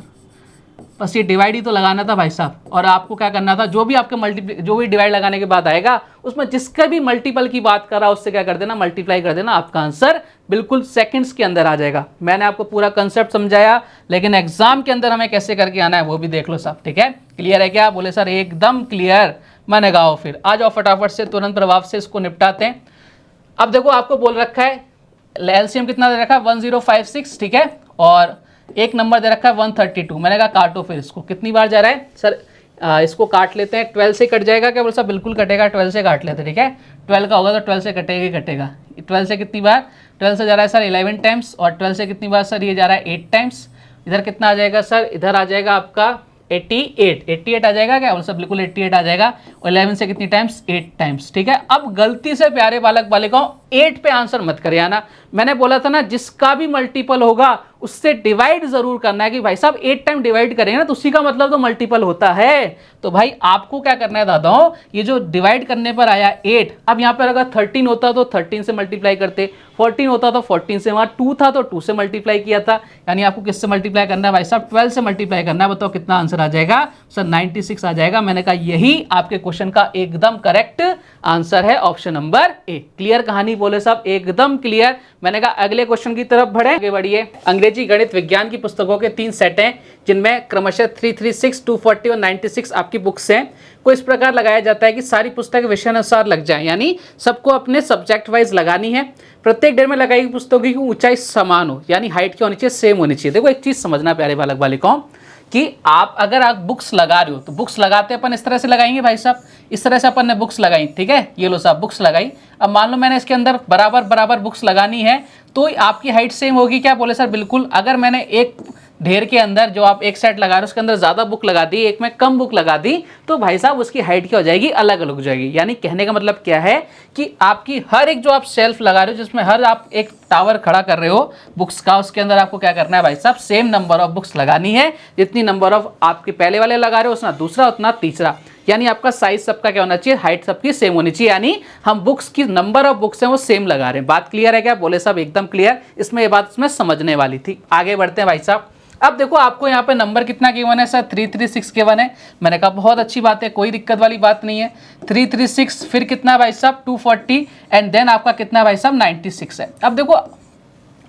बस ये डिवाइड ही तो लगाना था भाई साहब। और आपको क्या करना था, जो भी आपके जो भी डिवाइड लगाने के बाद आएगा उसमें जिसका भी मल्टीपल की बात कर रहा है उससे क्या कर देना, मल्टीप्लाई कर देना, आपका आंसर बिल्कुल सेकंड्स के अंदर आ जाएगा। मैंने आपको पूरा कंसेप्ट समझाया, लेकिन एग्जाम के अंदर हमें कैसे करके आना है वो भी देख लो साहब, ठीक है। क्लियर है क्या, बोले सर एकदम क्लियर। मैंने कहा फिर आ जाओ फटाफट से, तुरंत प्रभाव से इसको निपटाते हैं। अब देखो आपको बोल रखा है एलसीएम कितना दे रखा है 1056, ठीक है, और एक नंबर दे रखा है 132। मैंने कहा काटो फिर इसको, कितनी बार जा रहा है सर, इसको काट लेते हैं, 12 से कट जाएगा क्या, बोल सर बिल्कुल कटेगा, 12 से काट लेते हैं, ठीक है, 12 का होगा तो 12 से कटेगा ही कटेगा। 12 से कितनी बार, 12 से जा रहा है सर 11 टाइम्स, और 12 से कितनी बार सर, ये जा रहा है 8 टाइम्स। इधर कितना आ जाएगा सर, इधर आ जाएगा आपका 88 आ जाएगा क्या, बोल सर बिल्कुल 88 आ जाएगा, और 11 से कितनी टाइम्स, 8 टाइम्स, ठीक है। अब गलती से प्यारे बालक बालिकाओं 8 पे आंसर मत करिए आना, मैंने बोला था ना जिसका भी मल्टीपल होगा उससे डिवाइड जरूर करना है, कि भाई साहब 8 टाइम डिवाइड करेंगे ना तो उसी का मतलब तो मल्टीपल होता है। तो भाई आपको क्या करना है दादाओं, ये जो डिवाइड करने पर आया 8, अब यहाँ पर अगर 13 होता तो 13 से मल्टीप्लाई करते, 14 होता तो 14 से, वहाँ 2 था तो 2 से मल्टीप्लाई किया था, यानी आपको किससे मल्टीप्लाई करना है भाई साहब, 12 से मल्टीप्लाई करना है। बताओ कितना आंसर आ जाएगा सर, 96 आ जाएगा। मैंने कहा यही आपके क्वेश्चन का एकदम करेक्ट आंसर है, ऑप्शन नंबर ए। क्लियर कहानी, बोले साहब एकदम क्लियर। मैंने कहा अगले क्वेश्चन की तरफ बढ़े, आगे बढ़िए। अंग्रेजी गणित विज्ञान की पुस्तकों के 3 सेट हैं, जिनमें क्रमशः 336, 240 और 96 आपकी बुक्स हैं। को इस प्रकार लगाया जाता है कि सारी पुस्तक विषय अनुसार लग जाए, यानी सबको अपने सब्जेक्ट वाइज लगानी है। प्रत्येक ढेर में लगाई गई पुस्तकों की ऊंचाई समान हो, यानी हाइट क्या होनी चाहिए, सेम होनी चाहिए। देखो एक चीज समझना प्यारे बालक बालिकाओं, कि अगर आप बुक्स लगा रहे हो तो बुक्स लगाते अपन इस तरह से लगाएंगे भाई साहब, इस तरह से अपन ने बुक्स लगाई, ठीक है, ये लो साहब बुक्स लगाई। अब मान लो मैंने इसके अंदर बराबर बराबर बुक्स लगानी है तो आपकी हाइट सेम होगी क्या, बोले सर बिल्कुल। अगर मैंने एक ढेर के अंदर जो आप एक सेट लगा रहे हो उसके अंदर ज़्यादा बुक लगा दी, एक में कम बुक लगा दी, तो भाई साहब उसकी हाइट क्या हो जाएगी, अलग अलग हो जाएगी। यानी कहने का मतलब क्या है कि आपकी हर एक जो आप शेल्फ लगा रहे हो, जिसमें हर आप एक टावर खड़ा कर रहे हो बुक्स का, उसके अंदर आपको क्या करना है भाई साहब, सेम नंबर ऑफ बुक्स लगानी है। जितनी नंबर ऑफ आपके पहले वाले लगा रहे हो उतना दूसरा, उतना तीसरा। यानी आपका साइज सबका क्या होना चाहिए, हाइट सबकी सेम होनी चाहिए, यानी हम बुक्स की नंबर ऑफ बुक्स हैं वो सेम लगा रहे हैं। बात क्लियर है क्या? बोले साहब एकदम क्लियर। इसमें ये बात इसमें समझने वाली थी। आगे बढ़ते हैं भाई साहब। अब देखो आपको यहाँ पे नंबर कितना गिवन है सर, 336 गिवन है। मैंने कहा बहुत अच्छी बात है, कोई दिक्कत वाली बात नहीं है। 336 फिर कितना है भाई साहब 240 एंड देन आपका कितना है भाई साहब 96 है। अब देखो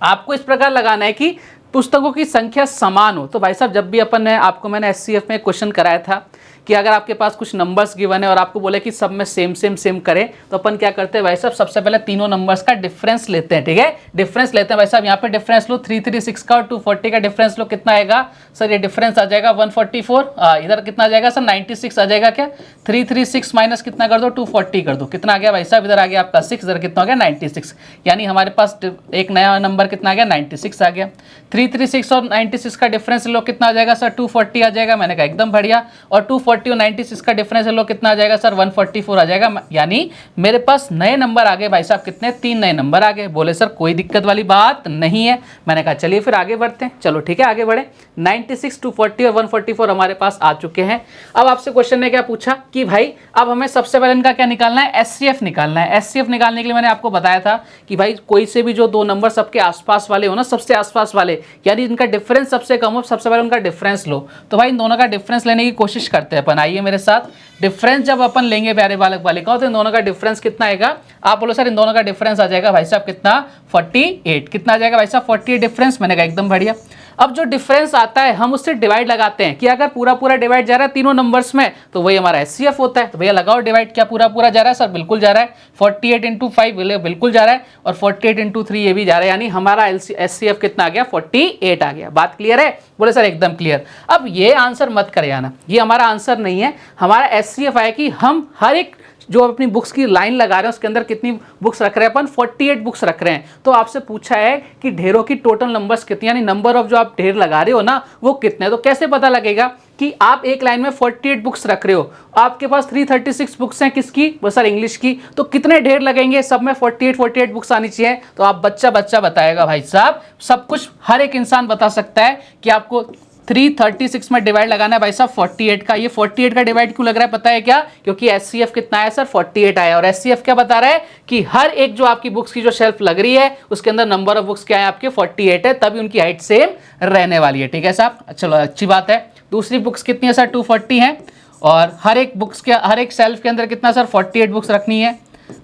आपको इस प्रकार लगाना है कि पुस्तकों की संख्या समान हो। तो भाई साहब जब भी अपन ने आपको मैंने SCF में क्वेश्चन कराया था कि अगर आपके पास कुछ नंबर्स गिवन है और आपको बोले कि सब में सेम सेम सेम करें, तो अपन क्या करते हैं भाई साहब, सबसे पहले तीनों नंबर्स का डिफरेंस लेते हैं। ठीक है, डिफरेंस लेते हैं भाई साहब। यहाँ पे डिफरेंस लो 336 का और 240 का डिफरेंस लो, कितना आएगा सर, ये डिफरेंस आ जाएगा 144। इधर कितना आ जाएगा सर 96 आ जाएगा क्या, 336 माइनस कितना कर दो 240 कर दो, कितना आ गया भाई साहब, इधर आ गया आपका 6, इधर कितना हो गया 96। यानी हमारे पास एक नया नंबर कितना आ गया 96 आ गया। 336 और 96 का डिफरेंस लो कितना आ जाएगा सर 240 आ जाएगा। मैंने कहा एकदम बढ़िया। और 240 और 96 का डिफरेंस लो कितना आ जाएगा सर 144 आ जाएगा। यानी मेरे पास नए नंबर आ गए भाई साहब, कितने, 3 नए नंबर आ गए। बोले सर कोई दिक्कत वाली बात नहीं है। मैंने कहा चलिए फिर आगे बढ़ते हैं। चलो ठीक है आगे बढ़े। 96, 240 और 144 हमारे पास आ चुके हैं। अब आपसे क्वेश्चन ने क्या पूछा कि भाई अब हमें सबसे पहले इनका क्या निकालना है, SCF निकालना है। SCF निकालने के लिए मैंने आपको बताया था कि भाई कोई से भी जो दो नंबर सबके आसपास वाले हो ना, सबसे आसपास वाले, यानी इनका डिफरेंस सबसे कम हो, सबसे पहले उनका डिफरेंस लो। तो भाई इन दोनों का डिफरेंस लेने की कोशिश करते हैं अपन। आइए मेरे साथ। डिफरेंस जब अपन लेंगे प्यारे बालक बालिकाओं, तो इन दोनों का डिफरेंस कितना आएगा, आप बोलो सर इन दोनों का डिफरेंस आ जाएगा भाई साहब कितना 48। कितना आ जाएगा भाई साहब 48 डिफरेंस। मैंने कहा एकदम बढ़िया। अब जो डिफरेंस आता है हम उससे डिवाइड लगाते हैं कि अगर पूरा पूरा डिवाइड जा रहा है तीनों नंबर्स में तो वही हमारा SCF होता है। तो भैया लगाओ डिवाइड, क्या पूरा पूरा जा रहा है सर, बिल्कुल जा रहा है। 48 इंटू 5 बिल्कुल जा रहा है, और 48 इंटू 3 ये भी जा रहा है, यानी हमारा SCF कितना आ गया 48 आ गया। बात क्लियर है? बोले सर एकदम क्लियर। अब ये आंसर मत कर आना, ये हमारा आंसर नहीं है। हमारा SCF है कि हम हर एक जो अपनी बुक्स की लाइन लगा रहे हैं उसके अंदर कितनी बुक्स रख रहे हैं अपन, 48 बुक्स रख रहे हैं। तो आपसे पूछा है कि ढेरों की टोटल नंबर्स कितनी, यानी नंबर ऑफ जो आप ढेर लगा रहे हो ना वो कितने। तो कैसे पता लगेगा कि आप एक लाइन में 48 बुक्स रख रहे हो, आपके पास 336 बुक्स हैं किसकी, वो सर इंग्लिश की, तो कितने ढेर लगेंगे, सब में 48 बुक्स आनी चाहिए। तो आप बच्चा बताएगा भाई साहब, सब कुछ हर एक इंसान बता सकता है कि आपको 336 में डिवाइड लगाना है भाई साहब 48 का। ये 48 का डिवाइड क्यों लग रहा है पता है क्या, क्योंकि SCF कितना है सर 48 आया। और SCF क्या बता रहा है कि हर एक जो आपकी बुक्स की जो शेल्फ लग रही है उसके अंदर नंबर ऑफ बुक्स क्या है आपके 48 है, तभी उनकी हाइट सेम रहने वाली है। ठीक है साहब, चलो अच्छी बात है। दूसरी बुक्स कितनी है सर 240 है, और हर एक बुक्स के हर एक सेल्फ के अंदर कितना सर 48 बुक्स रखनी है।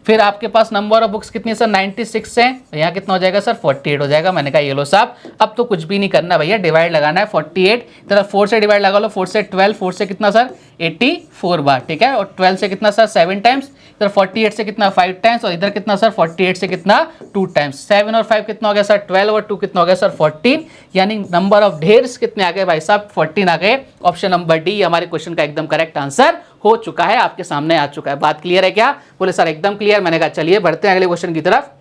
फिर आपके पास नंबर ऑफ बुक्स कितनी है सर 96 है, यहाँ कितना हो जाएगा सर 48 हो जाएगा। मैंने कहा ये लो साहब अब तो कुछ भी नहीं करना भैया, डिवाइड लगाना है 48, तरह 4 से डिवाइड लगा लो, 4 से 12, 4 से कितना सर 84 बार। ठीक है, और 12 से कितना सर 7 टाइम्स, इधर 48 से कितना 5 टाइम्स, और इधर कितना सर 48 से कितना 2 टाइम्स। 7 और 5 कितना हो गया सर 12, और 2 कितना हो गया सर 14, यानी नंबर ऑफ ढेर्स कितने आ गए भाई साहब 14 आ गए। ऑप्शन नंबर डी हमारे क्वेश्चन का एकदम करेक्ट आंसर हो चुका है, आपके सामने आ चुका है। बात क्लियर है क्या? बोले सर एकदम क्लियर। मैंने कहा चलिए बढ़ते हैं अगले क्वेश्चन की तरफ।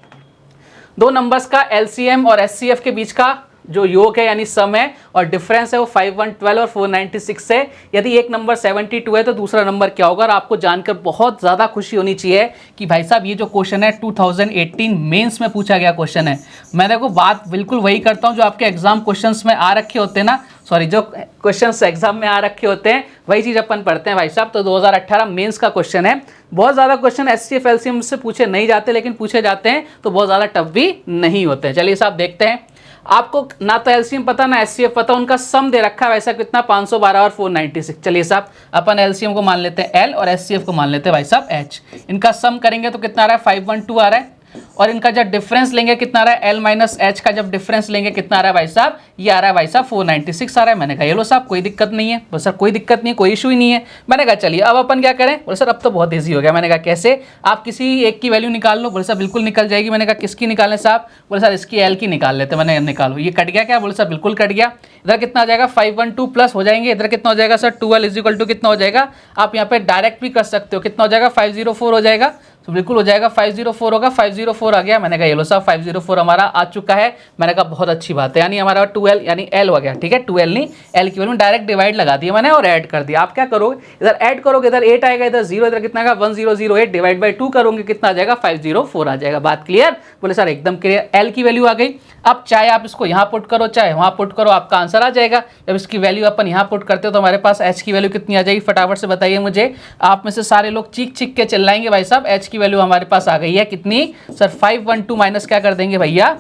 दो नंबर्स का LCM और SCF के बीच का जो योग है यानी सम है, और डिफरेंस है वो 5112 और 496 है। यदि एक नंबर 72 है तो दूसरा नंबर क्या होगा। और आपको जानकर बहुत ज़्यादा खुशी होनी चाहिए कि भाई साहब ये जो क्वेश्चन है 2018 मेंस में पूछा गया क्वेश्चन है। मैं देखो बात बिल्कुल वही करता हूँ जो आपके एग्जाम क्वेश्चंस में आ रखे होते हैं ना, सॉरी जो क्वेश्चंस एग्जाम में आ रखे होते हैं वही चीज़ अपन पढ़ते हैं भाई साहब। तो 2018 मेंस का क्वेश्चन है। बहुत ज़्यादा क्वेश्चन SCF LCM से पूछे नहीं जाते, लेकिन पूछे जाते हैं तो बहुत ज़्यादा टफ भी नहीं होते हैं। चलिए साहब देखते हैं। आपको ना तो LCM पता ना SCF पता, उनका सम दे रखा है वैसा कितना 512 और 496। चलिए साहब अपन LCM को मान लेते हैं L और SCF को मान लेते हैं भाई साहब H। इनका सम करेंगे तो कितना आ रहा है 512 आ रहा है, और इनका जब डिफरेंस लेंगे कितना आ रहा है L माइनस H का जब डिफरेंस लेंगे कितना आ रहा है भाई साहब, ये आ रहा है भाई साहब 496 आ रहा है। मैंने कहा ये लो साहब कोई दिक्कत नहीं है। बोले सर कोई दिक्कत नहीं है, कोई इशू ही नहीं है। मैंने कहा चलिए अब अपन क्या करें। बोले सर अब तो बहुत ईजी हो गया। मैंने कहा कैसे, आप किसी एक की वैल्यू निकाल लो। बोले सर बिल्कुल निकल जाएगी। मैंने कहा किसकी निकालें साहब। बोले सर इसकी L की निकाल लेते। मैंने निकालो, ये कट गया क्या। बोले सर बिल्कुल कट गया। इधर कितना आ जाएगा 512 प्लस हो जाएंगे, इधर कितना हो जाएगा सर 12 इज इक्वल टू कितना हो जाएगा, आप यहाँ पे डायरेक्ट भी कर सकते हो, कितना हो जाएगा 504 हो जाएगा। तो बिल्कुल हो जाएगा 504 होगा, 504 आ गया। मैंने कहा ये लो साहब 504 हमारा आ चुका है। मैंने कहा बहुत अच्छी बात है, यानी हमारा 12 यानी L हो गया, ठीक है। 12 नहीं, L की वैल्यू में डायरेक्ट डिवाइड लगा दिया मैंने और ऐड कर दिया। आप क्या करोगे, इधर ऐड करोगे, इधर 8 आएगा, इधर 0, इधर कितना आएगा 1008 डिवाइड बाई 2 करोगे कितना आ जाएगा 504 आ जाएगा। बात क्लियर? बोले सर एकदम क्लियर। L की वैल्यू आ गई। अब चाहे आप इसको यहाँ पुट करो चाहे वहाँ पुट करो, आपका आंसर आ जाएगा। जब इसकी वैल्यू अपन यहाँ पुट करते हो तो हमारे पास H की वैल्यू कितनी आ जाएगी, फटाफट से बताइए मुझे। आप में से सारे लोग चीख चीख के चिल्लाएंगे भाई साहब H की वैल्यू हमारे पास आ गई है कितनी सर, 512 माइनस क्या कर देंगे भैया,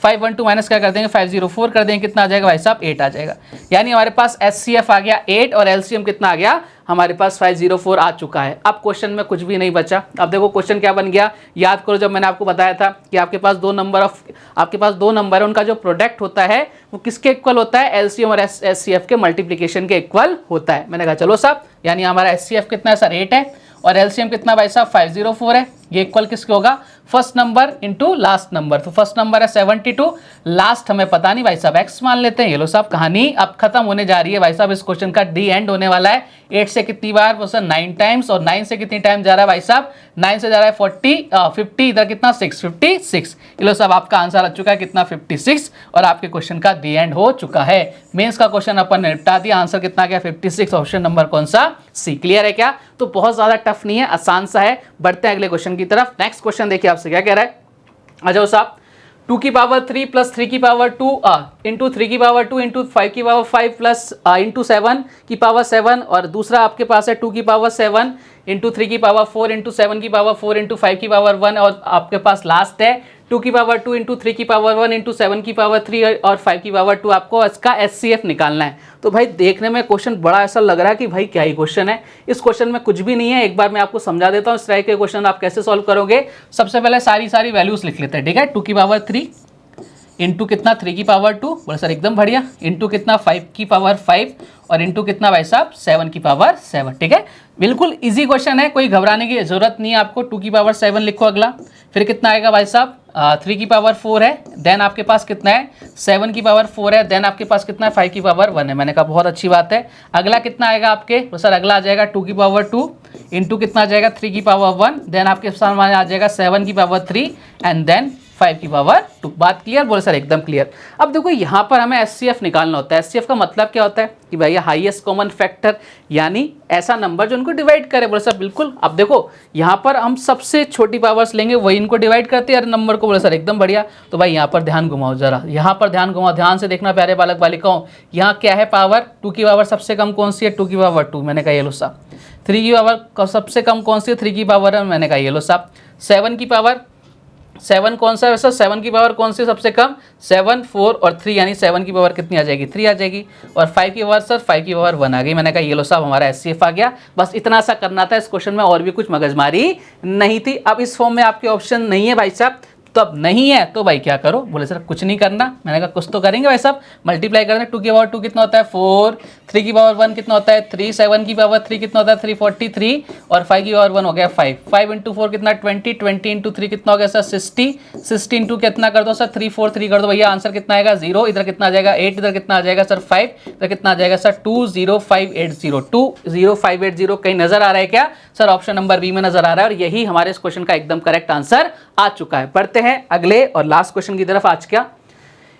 512 माइनस क्या कर देंगे 504 कर देंगे, कितना आ जाएगा भाई साहब 8 आ जाएगा। यानी हमारे पास HCF आ गया 8 और LCM कितना आ गया हमारे पास 504 आ चुका है। अब क्वेश्चन में कुछ भी नहीं बचा। अब देखो क्वेश्चन क्या बन गया, याद करो जब मैंने आपको बताया था कि आपके पास दो नंबर है, उनका जो प्रोडक्ट होता है वो किसके इक्वल होता है, LCM और HCF के मल्टीप्लीकेशन के इक्वल होता है। मैंने कहा चलो साहब, यानी हमारा HCF कितना है सर 8 है और LCM कितना भाई साहब 504 है। ये इक्वल किसके होगा, first number into last number. तो फर्स्ट नंबर है 72, लास्ट हमें पता नहीं भाई साहब x मान लेते हैं। ये लो साहब कहानी अब खत्म होने जा रही है भाई साहब, इस क्वेश्चन का डी एंड होने वाला है। 8 से कितनी बार, वो सर 9 टाइम्स, और 9 से कितनी टाइम जा रहा है भाई साहब, 9 से जा रहा है 50, इधर कितना 56। ये लो साहब आपका आंसर आ चुका है कितना 56 और आपके क्वेश्चन का डी एंड हो चुका है। मेंस का क्वेश्चन अपन ने निपटा दिया, आंसर कितना गया 56, ऑप्शन नंबर कौन सा, सी। क्लियर है क्या? तो बहुत ज्यादा टफ नहीं है, आसान सा है। बढ़ते हैं अगले क्वेश्चन की तरफ। नेक्स्ट क्वेश्चन देखिए आपसे क्या कह रहा है, आ जाओ साहब। 2 की पावर 3 प्लस 3 की पावर 2 इंटू 3 की पावर 2 इंटू 5 की पावर 5 प्लस इंटू 7 की पावर 7, और दूसरा आपके पास है 2 की पावर 7 इंटू 3 की पावर 4 इंटू 7 की पावर 4 इंटू 5 की पावर 1, और आपके पास लास्ट है 2 की पावर 2 इंटू 3 की पावर 1 इंटू 7 की पावर 3 और 5 की पावर 2। आपको इसका HCF निकालना है। तो भाई देखने में क्वेश्चन बड़ा ऐसा लग रहा है कि भाई क्या ही क्वेश्चन है। इस क्वेश्चन में कुछ भी नहीं है, एक बार मैं आपको समझा देता हूँ इस तरह के क्वेश्चन आप कैसे सॉल्व करोगे। सबसे पहले सारी वैल्यूज लिख लेते हैं, ठीक है। 2 की पावर 3 इंटू कितना 3 की पावर 2, बोले सर एकदम बढ़िया, इंटू कितना 5 की पावर 5 और इंटू कितना भाई साहब 7 की पावर 7, ठीक है। बिल्कुल इजी क्वेश्चन है, कोई घबराने की जरूरत नहीं है आपको। 2 की पावर 7 लिखो अगला, फिर कितना आएगा भाई साहब 3 की पावर 4 है, देन आपके पास कितना है 7 की पावर 4 है, देन आपके पास कितना है 5 की पावर 1 है। मैंने कहा बहुत अच्छी बात है। अगला कितना आएगा आपके, तो सर अगला आ जाएगा 2 की पावर 2 इंटू कितना आ जाएगा 3 की पावर 1, देन आपके सामने आ जाएगा 7 की पावर 3 एंड देन 5 की पावर 2। बात क्लियर? बोले सर एकदम क्लियर। अब देखो यहाँ पर हमें HCF निकालना होता है। HCF का मतलब क्या होता है कि भैया हाईएस्ट कॉमन फैक्टर, यानी ऐसा नंबर जो उनको डिवाइड करे। बोले सर बिल्कुल। अब देखो यहाँ पर हम सबसे छोटी पावर्स लेंगे, वही इनको डिवाइड करते हैं हर नंबर को। बोले सर एकदम बढ़िया। तो भाई यहाँ पर ध्यान घुमाओ जरा, यहाँ पर ध्यान घुमाओ, ध्यान से देखना प्यारे बालक बालिकाओं। यहाँ क्या है पावर, 2 की पावर सबसे कम कौन सी है, 2 की पावर 2, मैंने कहा ये लो साहब। 3 की पावर सबसे कम कौन सी है, 3 की पावर है, मैंने कहा ये लो साहब। 7 की पावर 7 कौन सा है सर, 7 की पावर कौन सी सबसे कम, 7 4 और 3, यानी 7 की पावर कितनी आ जाएगी 3 आ जाएगी, और 5 की पावर सर 5 की पावर 1 आ गई। मैंने कहा ये लो साहब हमारा HCF आ गया। बस इतना सा करना था इस क्वेश्चन में, और भी कुछ मगजमारी नहीं थी। अब इस फॉर्म में आपके ऑप्शन नहीं है भाई साहब, तो अब नहीं है तो भाई क्या करो, बोले सर कुछ नहीं करना। मैंने कहा कुछ तो करेंगे भाई साहब, मल्टीप्लाई करना। 2 की पावर 2 कितना होता है 4, 3 की पावर 1 कितना होता है 3, 7 की पावर 3 कितना होता है 343, और 5 की पावर 1 हो गया 5, 5 इंटू 4 कितना 20, 20 इंटू 3 कितना हो गया सर 60, 60 इंटू कितना कर दो सर 3 4 3 कर दो भैया, आंसर कितना आएगा 0, इधर कितना आ जाएगा 8, इधर कितना आ जाएगा सर 5, इधर कितना आ जाएगा सर 20580, 20580 कहीं नजर आ रहा है क्या सर, ऑप्शन नंबर बी में नजर आ रहा है, और यही हमारे इस क्वेश्चन का एकदम करेक्ट आंसर आ चुका है। पढ़ते हैं अगले और लास्ट क्वेश्चन की तरफ। आज क्या,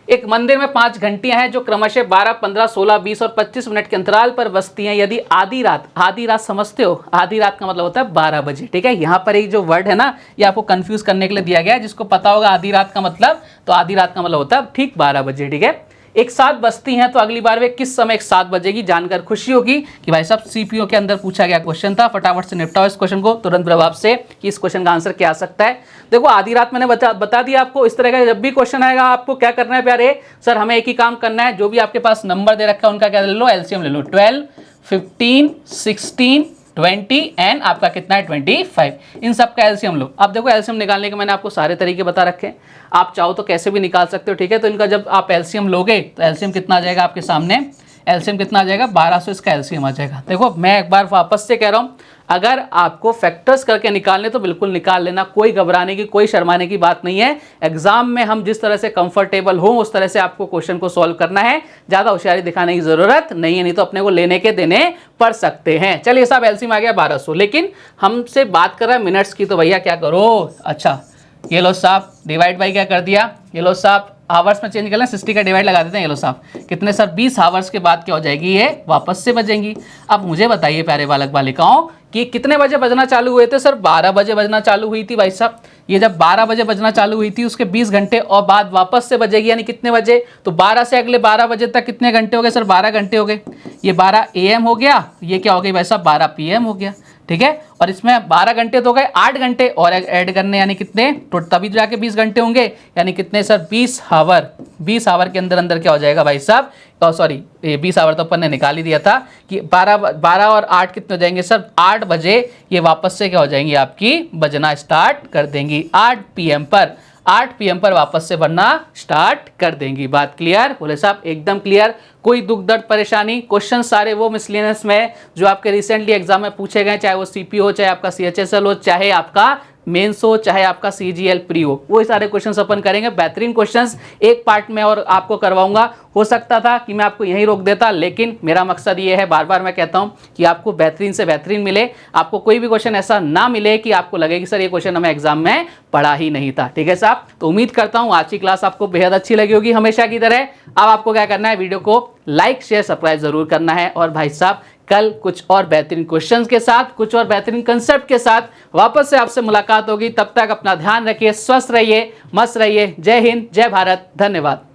एक मंदिर में 5 घंटियां हैं जो क्रमशः 12, 15, 16, 20 और 25 मिनट के अंतराल पर बजती हैं। यदि आधी रात समझते हो, आधी रात का मतलब होता है 12 बजे, ठीक है। यहाँ पर एक जो वर्ड है ना, ये आपको कंफ्यूज करने के लिए दिया गया है। जिसको पता होगा आधी रात का मतलब, तो आधी रात का मतलब होता है ठीक 12 बजे, ठीक है। एक साथ बजती हैं, तो अगली बार वे किस समय एक साथ बजेगी, जानकर खुशी होगी कि भाई साहब सीपीओ के अंदर पूछा गया क्वेश्चन था। फटाफट से निपटाओ इस क्वेश्चन को तुरंत प्रभाव से कि इस क्वेश्चन का आंसर क्या आ सकता है। देखो आधी रात मैंने बता दिया आपको। इस तरह का जब भी क्वेश्चन आएगा आपको क्या करना है प्यारे सर, हमें एक ही काम करना है, जो भी आपके पास नंबर दे रखा है उनका क्या ले लो, एलसीएम ले लो। 12, 15, 16, 20 एंड आपका कितना है 25, इन सब का एलसीएम लो। अब देखो एलसीएम निकालने के मैंने आपको सारे तरीके बता रखे हैं, आप चाहो तो कैसे भी निकाल सकते हो, ठीक है। तो इनका जब आप एलसीएम लोगे तो एलसीएम कितना आ जाएगा आपके सामने, एलसीएम कितना आ जाएगा 1200, इसका एलसीएम आ जाएगा। देखो मैं एक बार वापस से कह रहा हूँ, अगर आपको फैक्टर्स करके निकालने तो बिल्कुल निकाल लेना, कोई घबराने की कोई शर्माने की बात नहीं है। एग्जाम में हम जिस तरह से कंफर्टेबल हो उस तरह से आपको क्वेश्चन को सॉल्व करना है, ज्यादा होशियारी दिखाने की जरूरत नहीं है, नहीं तो अपने को लेने के देने पड़ सकते हैं। चलिए साहब एलसीएम आ गया 1200, लेकिन हमसे बात कर रहा है मिनट्स की, तो भैया क्या करो, अच्छा ये लो साहब डिवाइड बाई क्या कर दिया, ये लो साहब आवर्स में चेंज कर लें, 60 का डिवाइड लगा देते हैं, ये लो साहब कितने सर 20 आवर्स के बाद क्या हो जाएगी, ये वापस से बजेंगी। अब मुझे बताइए प्यारे बालक बालिकाओं कि कितने बजे बजना चालू हुए थे सर, 12 बजे बजना चालू हुई थी भाई साहब। ये जब 12 बजे बजना चालू हुई थी उसके 20 घंटे और बाद वापस से बजेगी, यानी कितने बजे, तो 12 से अगले 12 बजे तक कितने घंटे हो गए सर, 12 घंटे हो गए। ये 12 AM हो गया, ये क्या हो गई भाई साहब 12 PM हो गया, ठीक है। और इसमें 12 घंटे तो गए, 8 घंटे और ऐड करने यानी कितने, तो तभी तो जाके 20 घंटे होंगे, यानी कितने सर 20 आवर। 20 आवर के अंदर अंदर क्या हो जाएगा भाई साहब, सॉरी 20 आवर तो अपन ने निकाल ही दिया था कि 12 और 8 कितने हो जाएंगे सर, 8 बजे ये वापस से क्या हो जाएंगी आपकी बजना स्टार्ट कर देंगी, 8 PM पर, 8 PM पर वापस से बनना स्टार्ट कर देंगी। बात क्लियर बोले साहब, एकदम क्लियर, कोई दुख दर्द परेशानी। क्वेश्चन सारे वो मिसलेनियस में जो आपके रिसेंटली एग्जाम में पूछे गए, चाहे वो CP हो, चाहे आपका CHSL हो, चाहे आपका मेंस हो, चाहे आपका CGL प्री हो, वो सारे क्वेश्चंस अपन करेंगे। बेहतरीन क्वेश्चंस एक पार्ट में और आपको करवाऊंगा। हो सकता था कि मैं आपको यहीं रोक देता, लेकिन मेरा मकसद ये है, बार बार मैं कहता हूं कि आपको बेहतरीन से बेहतरीन मिले, आपको कोई भी क्वेश्चन ऐसा ना मिले कि आपको लगे कि सर ये क्वेश्चन हमें एग्जाम में पढ़ा ही नहीं था, ठीक है साहब। तो उम्मीद करता हूं आज की क्लास आपको बेहद अच्छी लगी होगी हमेशा की तरह। अब आपको क्या करना है, वीडियो को लाइक शेयर सब्सक्राइब जरूर करना है, और भाई साहब कल कुछ और बेहतरीन क्वेश्चंस के साथ, कुछ और बेहतरीन कंसेप्ट के साथ वापस से आपसे मुलाकात होगी। तब तक अपना ध्यान रखिए, स्वस्थ रहिए, मस्त रहिए। जय हिंद, जय भारत, धन्यवाद।